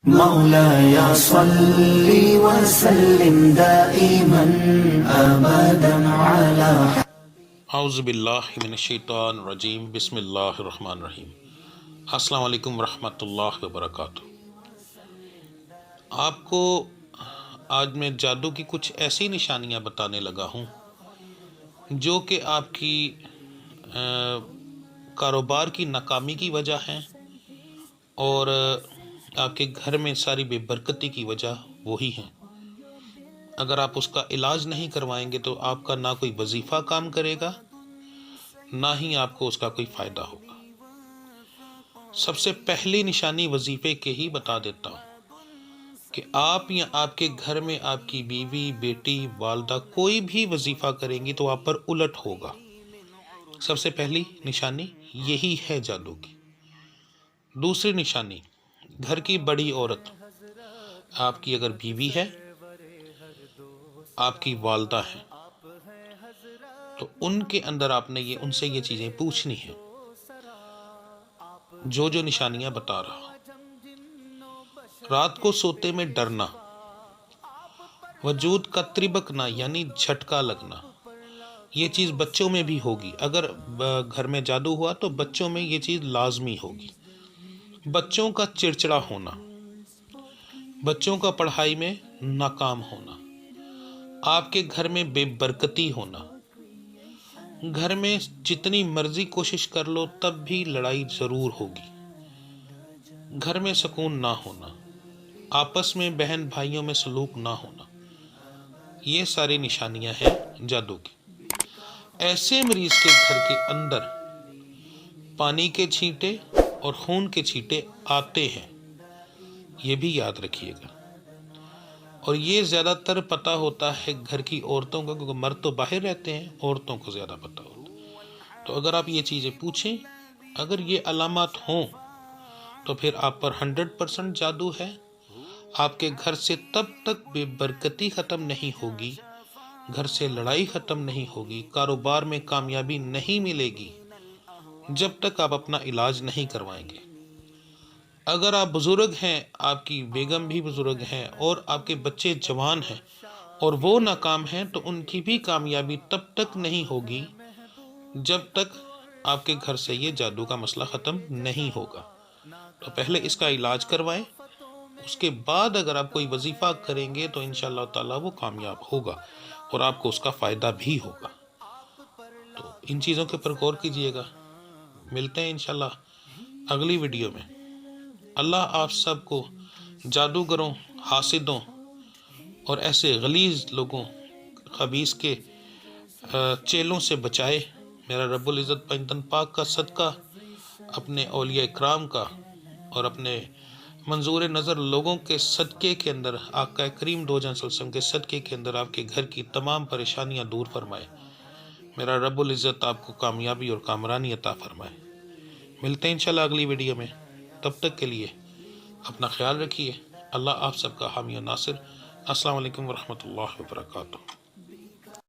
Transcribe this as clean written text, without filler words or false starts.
مولاي صل وسلم دائما ابدا على اعوذ باللہ من الشیطان الرجیم بسم اللہ الرحمن الرحیم۔ السلام علیکم ورحمۃ اللہ وبرکاتہ۔ آپ کو آج میں جادو کی کچھ ایسی نشانیاں بتانے لگا ہوں جو کہ آپ کی کاروبار کی ناکامی کی وجہ ہیں اور آپ کے گھر میں ساری بے برکتی کی وجہ وہی ہیں۔ اگر آپ اس کا علاج نہیں کروائیں گے تو آپ کا نہ کوئی وظیفہ کام کرے گا، نہ ہی آپ کو اس کا کوئی فائدہ ہوگا۔ سب سے پہلی نشانی وظیفے کے ہی بتا دیتا ہوں کہ آپ یا آپ کے گھر میں آپ کی بیوی، بیٹی، والدہ کوئی بھی وظیفہ کریں گی تو آپ پر الٹ ہوگا۔ سب سے پہلی نشانی یہی ہے جادو کی۔ دوسری نشانی، گھر کی بڑی عورت، آپ کی اگر بیوی ہے، آپ کی والدہ ہیں، تو ان کے اندر آپ نے ان سے یہ چیزیں پوچھنی ہیں جو نشانیاں بتا رہا ہوں۔ رات کو سوتے میں ڈرنا، وجود کا تربکنا یعنی جھٹکا لگنا، یہ چیز بچوں میں بھی ہوگی۔ اگر گھر میں جادو ہوا تو بچوں میں یہ چیز لازمی ہوگی۔ بچوں کا چڑچڑا ہونا، بچوں کا پڑھائی میں ناکام ہونا، آپ کے گھر میں بے برکتی ہونا، گھر میں جتنی مرضی کوشش کر لو تب بھی لڑائی ضرور ہوگی، گھر میں سکون نہ ہونا، آپس میں بہن بھائیوں میں سلوک نہ ہونا، یہ ساری نشانیاں ہیں جادو کی۔ ایسے مریض کے گھر کے اندر پانی کے چھینٹے اور خون کے چھینٹے آتے ہیں، یہ بھی یاد رکھیے گا۔ اور یہ زیادہ تر پتہ ہوتا ہے گھر کی عورتوں کو، کیونکہ مرد تو باہر رہتے ہیں، عورتوں کو زیادہ پتہ ہوتا ہے۔ تو اگر آپ یہ چیزیں پوچھیں، اگر یہ علامات ہوں تو پھر آپ پر 100% جادو ہے۔ آپ کے گھر سے تب تک بے برکتی ختم نہیں ہوگی، گھر سے لڑائی ختم نہیں ہوگی، کاروبار میں کامیابی نہیں ملے گی جب تک آپ اپنا علاج نہیں کروائیں گے۔ اگر آپ بزرگ ہیں، آپ کی بیگم بھی بزرگ ہیں اور آپ کے بچے جوان ہیں اور وہ ناکام ہیں، تو ان کی بھی کامیابی تب تک نہیں ہوگی جب تک آپ کے گھر سے یہ جادو کا مسئلہ ختم نہیں ہوگا۔ تو پہلے اس کا علاج کروائیں، اس کے بعد اگر آپ کوئی وظیفہ کریں گے تو انشاءاللہ تعالیٰ وہ کامیاب ہوگا اور آپ کو اس کا فائدہ بھی ہوگا۔ تو ان چیزوں کے اوپر غور کیجئے گا۔ ملتے ہیں انشاءاللہ اگلی ویڈیو میں۔ اللہ آپ سب کو جادوگروں، حاسدوں اور ایسے غلیظ لوگوں، خبیث کے چیلوں سے بچائے۔ میرا رب العزت پنجتن پاک کا صدقہ، اپنے اولیاء اکرام کا اور اپنے منظور نظر لوگوں کے صدقے کے اندر، آقا کریم دو جہاں صلی اللہ علیہ وسلم کے صدقے کے اندر آپ کے گھر کی تمام پریشانیاں دور فرمائے۔ میرا رب العزت آپ کو کامیابی اور کامرانی عطا فرمائے۔ ملتے ہیں انشاءاللہ اگلی ویڈیو میں، تب تک کے لیے اپنا خیال رکھیے۔ اللہ آپ سب کا حامی و ناصر۔ السلام علیکم ورحمۃ اللہ وبرکاتہ۔